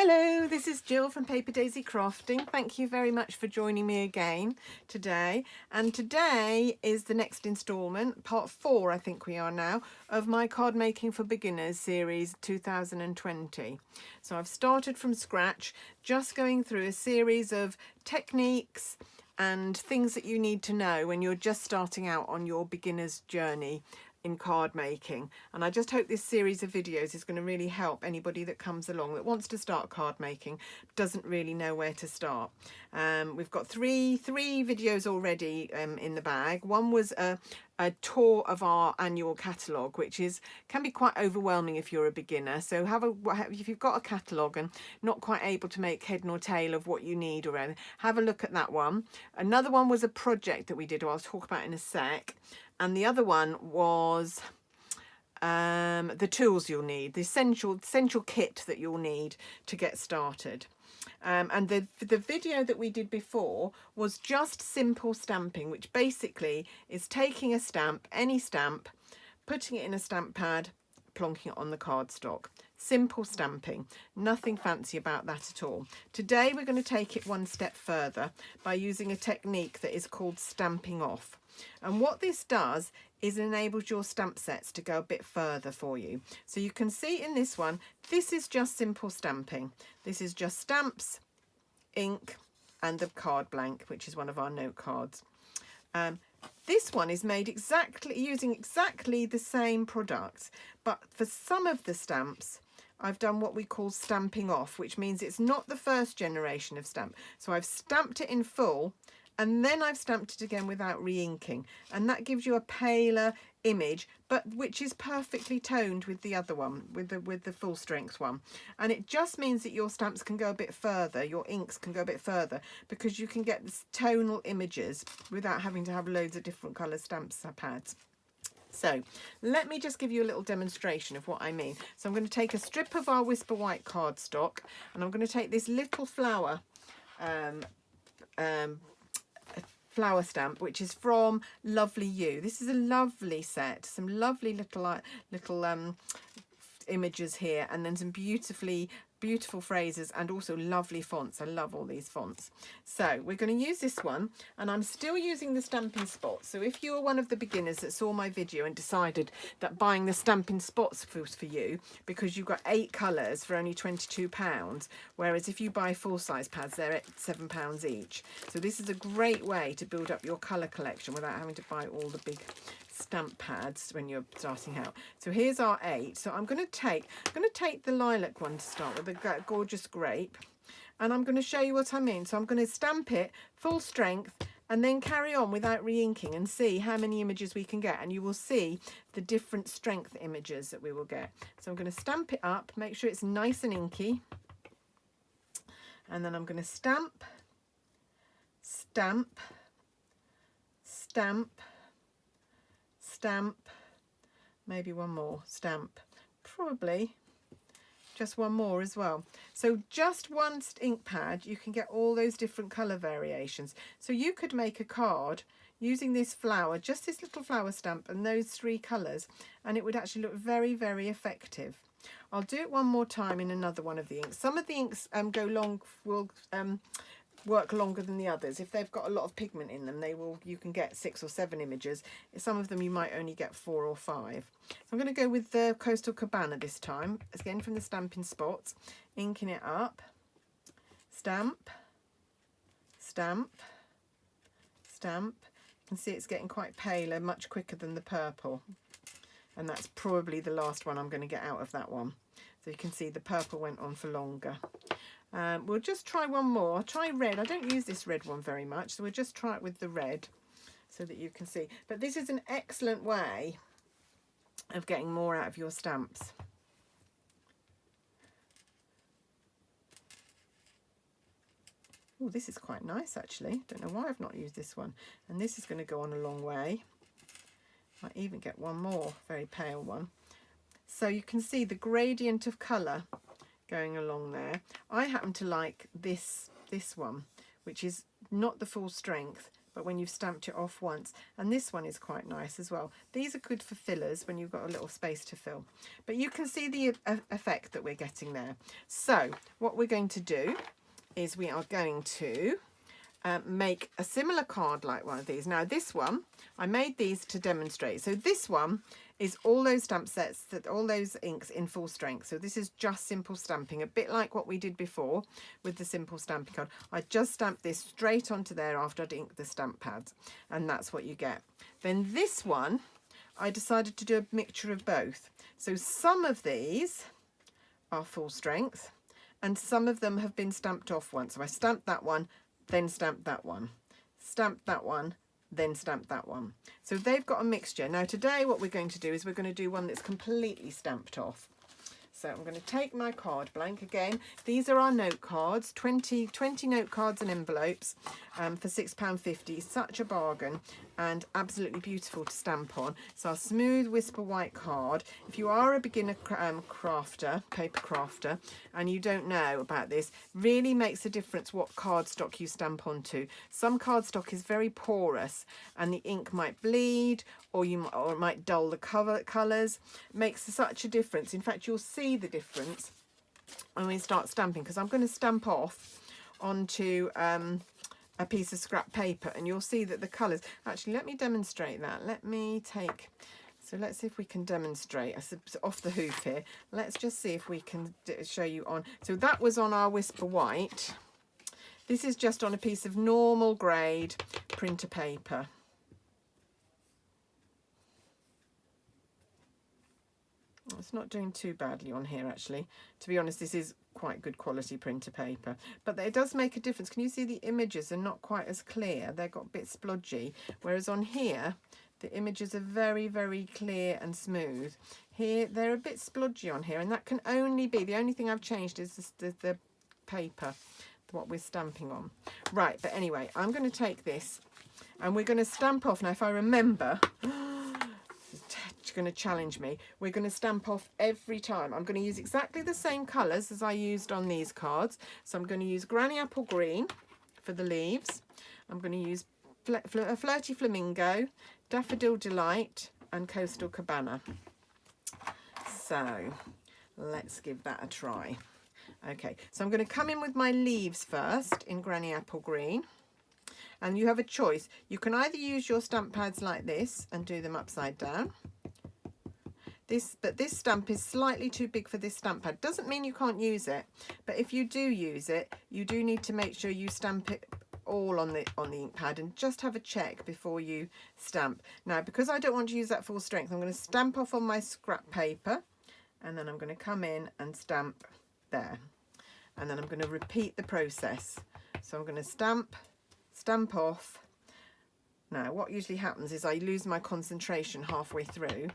Hello, this is Jill from Paper Daisy Crafting. Thank you very much for joining me again today. And today is the next instalment, part 4 I think we are now, of my Card Making for Beginners series 2020. So I've started from scratch, just going through a series of techniques and things that you need to know when you're just starting out on your beginner's journey in card making. And I just hope this series of videos is going to really help anybody that comes along that wants to start card making, doesn't really know where to start. We've got three videos already in the bag. One was a tour of our annual catalogue, which can be quite overwhelming if you're a beginner. So if you've got a catalogue and not quite able to make head nor tail of what you need or anything, have a look at that one. Another one was a project that we did, I'll talk about in a sec. And the other one was the tools you'll need, the essential kit that you'll need to get started. And the video that we did before was just simple stamping, which basically is taking a stamp, any stamp, putting it in a stamp pad, plonking it on the cardstock. Simple stamping, nothing fancy about that at all. Today we're going to take it one step further by using a technique that is called stamping off. And what this does is enables your stamp sets to go a bit further for you. So you can see in this one, this is just simple stamping. This is just stamps, ink, and the card blank, which is one of our note cards. This one is made using exactly the same product, but for some of the stamps, I've done what we call stamping off, which means it's not the first generation of stamp. So I've stamped it in full, and then I've stamped it again without re-inking, and that gives you a paler image, but which is perfectly toned with the other one, with the full strength one. And it just means that your stamps can go a bit further, your inks can go a bit further, because you can get this tonal images without having to have loads of different colour stamp pads. So let me just give you a little demonstration of what I mean. So I'm going to take a strip of our Whisper White cardstock, and I'm going to take this little flower flower stamp, which is from Lovely You. This is a lovely set, some lovely little images here, and then some beautiful phrases and also lovely fonts. I love all these fonts. So we're going to use this one, and I'm still using the Stampin' Spots. So if you are one of the beginners that saw my video and decided that buying the Stampin' Spots was for you because you've got 8 colours for only £22, whereas if you buy full-size pads, they're at £7 each. So this is a great way to build up your colour collection without having to buy all the big stamp pads when you're starting out. So here's our 8. So I'm going to take the lilac one to start with, the gorgeous grape, and I'm going to show you what I mean. So I'm going to stamp it full strength and then carry on without re-inking and see how many images we can get, and you will see the different strength images that we will get. So I'm going to stamp it up, make sure it's nice and inky, and then I'm going to stamp, stamp, stamp, stamp, maybe one more, stamp, probably just one more as well. So just one ink pad, you can get all those different colour variations. So you could make a card using this flower, just this little flower stamp and those 3 colours, and it would actually look very, very effective. I'll do it one more time in another one of the inks. Some of the inks will work longer than the others. If they've got a lot of pigment in them, you can get 6 or 7 images. Some of them you might only get 4 or 5. So I'm going to go with the Coastal Cabana this time, again from the Stampin' Spots, inking it up, stamp, stamp, stamp. You can see it's getting quite paler, much quicker than the purple, and that's probably the last one I'm going to get out of that one. So you can see the purple went on for longer. We'll just try one more. I'll try red. I don't use this red one very much, so we'll just try it with the red so that you can see. But this is an excellent way of getting more out of your stamps. Oh, this is quite nice actually. Don't know why I've not used this one. And this is going to go on a long way. Might even get one more, very pale one. So you can see the gradient of colour going along there. I happen to like this one, which is not the full strength, but when you've stamped it off once. And this one is quite nice as well. These are good for fillers when you've got a little space to fill. But you can see the effect that we're getting there. So what we're going to do is we are going to make a similar card like one of these. Now this one, I made these to demonstrate. So this one is all those stamp sets, all those inks in full strength. So this is just simple stamping, a bit like what we did before with the simple stamping card. I just stamped this straight onto there after I'd inked the stamp pads, and that's what you get. Then this one, I decided to do a mixture of both. So some of these are full strength and some of them have been stamped off once. So I stamped that one, then stamped that one, stamped that one, then stamp that one. So they've got a mixture. Now today what we're going to do is we're going to do one that's completely stamped off. So I'm going to take my card blank again. These are our note cards, 20 note cards and envelopes for £6.50. Such a bargain and absolutely beautiful to stamp on. So our smooth whisper white card. If you are a beginner crafter, paper crafter, and you don't know about this, really makes a difference what cardstock you stamp onto. Some cardstock is very porous and the ink might bleed, or it might dull the colours. Makes such a difference. In fact, you'll see the difference when we start stamping, because I'm going to stamp off onto a piece of scrap paper and you'll see that the colours, actually let me demonstrate that. Let me take, so let's see if we can demonstrate off the hoof here. Let's just see if we can show you on. So that was on our whisper white. This is just on a piece of normal grade printer paper. It's not doing too badly on here actually. To be honest, this is quite good quality printer paper, but it does make a difference. Can you see the images are not quite as clear? They've got a bit splodgy, whereas on here the images are very, very clear and smooth. Here they're a bit splodgy on here, and that can only be, the only thing I've changed is the paper, what we're stamping on. Right, but anyway, I'm going to take this and we're going to stamp off. Now if I remember, going to challenge me, we're going to stamp off every time. I'm going to use exactly the same colours as I used on these cards. So I'm going to use Granny Apple Green for the leaves. I'm going to use a Flirty Flamingo, Daffodil Delight and Coastal Cabana. So let's give that a try. Okay, so I'm going to come in with my leaves first in Granny Apple Green. And you have a choice. You can either use your stamp pads like this and do them upside down. But this stamp is slightly too big for this stamp pad. Doesn't mean you can't use it, but if you do use it, you do need to make sure you stamp it all on the ink pad and just have a check before you stamp. Now, because I don't want to use that full strength, I'm going to stamp off on my scrap paper, and then I'm going to come in and stamp there, and then I'm going to repeat the process. So I'm going to stamp off. Now, what usually happens is I lose my concentration halfway through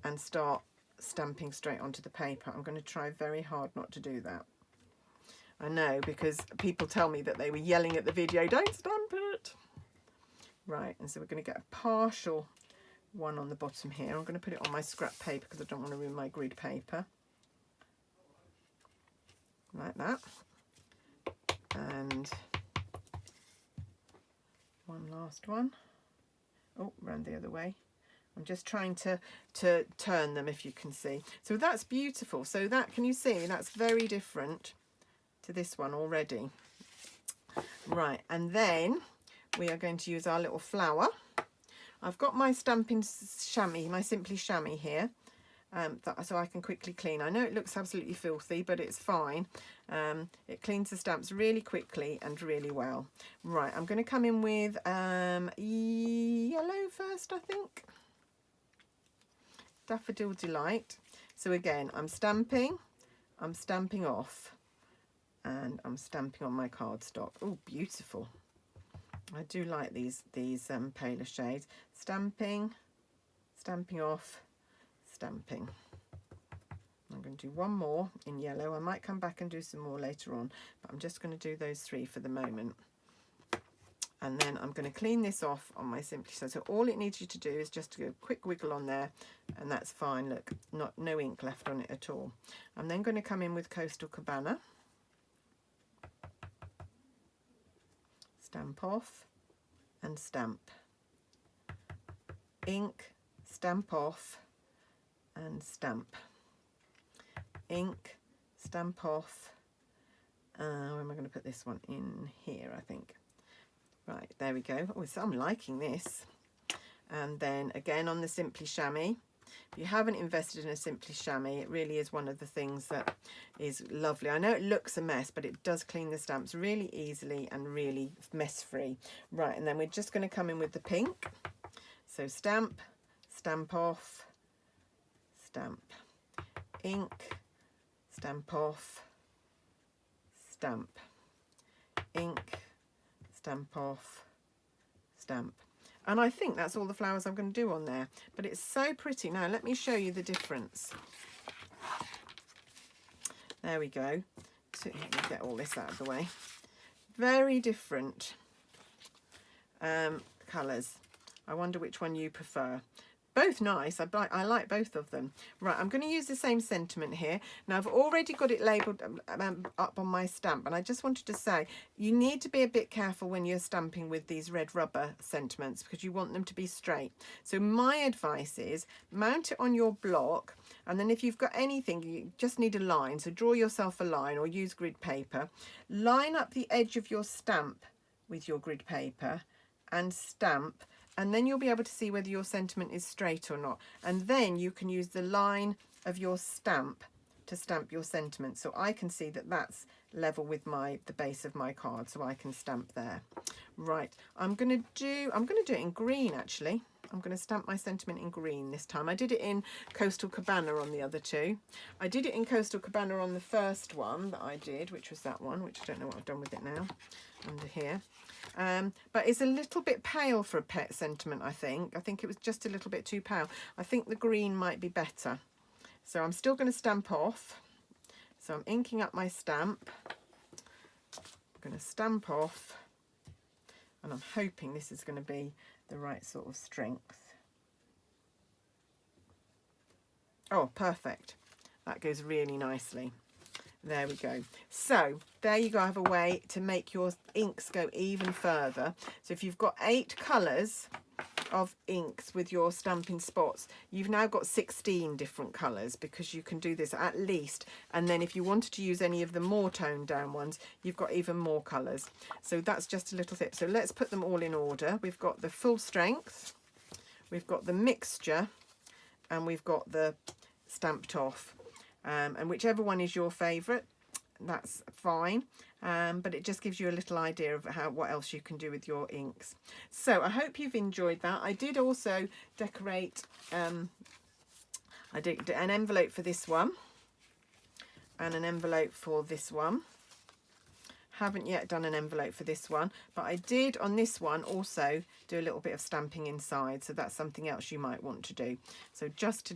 and start stamping straight onto the paper. I'm going to try very hard not to do that. I know, because people tell me that they were yelling at the video, don't stamp it. Right, and so we're going to get a partial one on the bottom here. I'm going to put it on my scrap paper because I don't want to ruin my grid paper. Like that. And one last one. Oh, round the other way. I'm just trying to turn them, if you can see. So that's beautiful. So that, can you see, that's very different to this one already. Right, and then we are going to use our little flower. I've got my stamping chamois, my Simply Chamois here, so I can quickly clean. I know it looks absolutely filthy, but it's fine. It cleans the stamps really quickly and really well. Right, I'm going to come in with yellow first, I think. Daffodil Delight. So again, I'm stamping off, and I'm stamping on my cardstock. Oh, beautiful. I do like these paler shades. Stamping off, stamping. I'm going to do one more in yellow. I might come back and do some more later on, but I'm just going to do those three for the moment. And then I'm going to clean this off on my Simply. So all it needs you to do is just to do a quick wiggle on there, and that's fine. Look, no ink left on it at all. I'm then going to come in with Coastal Cabana. stamp off and stamp. Ink, stamp off and stamp. Ink, stamp off. Where am I going to put this one? In here, I think. Right, there we go. Oh, so I'm liking this. And then again on the Simply Chamois. If you haven't invested in a Simply Chamois, it really is one of the things that is lovely. I know it looks a mess, but it does clean the stamps really easily and really mess-free. Right, and then we're just going to come in with the pink. So stamp, stamp off, stamp. Ink, stamp off, stamp. Ink, stamp off, stamp. And I think that's all the flowers I'm going to do on there. But it's so pretty. Now, let me show you the difference. There we go. So, let me get all this out of the way. Very different colours. I wonder which one you prefer. Both nice. I like both of them. Right, I'm going to use the same sentiment here. Now, I've already got it labelled up on my stamp, and I just wanted to say you need to be a bit careful when you're stamping with these red rubber sentiments because you want them to be straight. So my advice is mount it on your block, and then if you've got anything, you just need a line. So draw yourself a line or use grid paper. Line up the edge of your stamp with your grid paper and stamp. And then you'll be able to see whether your sentiment is straight or not. And then you can use the line of your stamp to stamp your sentiment. So I can see that that's level with the base of my card, so I can stamp there. Right, I'm gonna do it in green actually. I'm going to stamp my sentiment in green this time. I did it in Coastal Cabana on the other two. I did it in Coastal Cabana on the first one that I did, which was that one, which I don't know what I've done with it now, under here. But it's a little bit pale for a pet sentiment, I think. I think it was just a little bit too pale. I think the green might be better. So I'm still going to stamp off. So I'm inking up my stamp. I'm going to stamp off. And I'm hoping this is going to be the right sort of strength. Oh, perfect. That goes really nicely. There we go. So there you go. I have a way to make your inks go even further. So if you've got 8 colours of inks with your Stampin' Spots, you've now got 16 different colours because you can do this at least. And then if you wanted to use any of the more toned down ones, you've got even more colours. So that's just a little tip. So let's put them all in order. We've got the full strength, we've got the mixture, and we've got the stamped off. And whichever one is your favourite, that's fine. But it just gives you a little idea of what else you can do with your inks. So I hope you've enjoyed that. I did also decorate, I did an envelope for this one and an envelope for this one. Haven't yet done an envelope for this one, but I did on this one also do a little bit of stamping inside, so that's something else you might want to do. So just to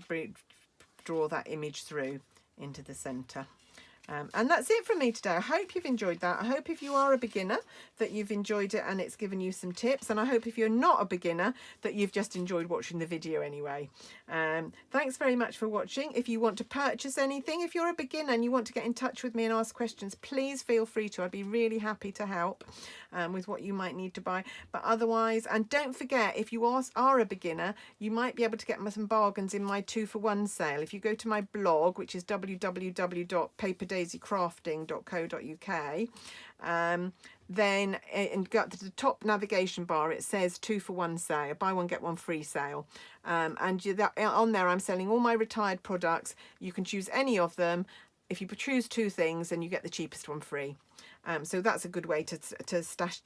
draw that image through into the centre. And that's it from me today. I hope you've enjoyed that. I hope if you are a beginner that you've enjoyed it and it's given you some tips. And I hope if you're not a beginner that you've just enjoyed watching the video anyway. Thanks very much for watching. If you want to purchase anything, if you're a beginner and you want to get in touch with me and ask questions, please feel free to. I'd be really happy to help with what you might need to buy. But otherwise, and don't forget, if you are a beginner, you might be able to get some bargains in my 2-for-1 sale. If you go to my blog, which is www.paperdaisycrafting.co.uk, then and go to the top navigation bar, it says 2-for-1 sale, buy one get one free sale, and on there I'm selling all my retired products. You can choose any of them. If you choose 2 things, then you get the cheapest one free. So that's a good way to stash,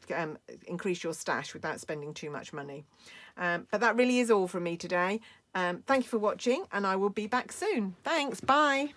increase your stash without spending too much money. But that really is all from me today. Thank you for watching, and I will be back soon. Thanks, bye.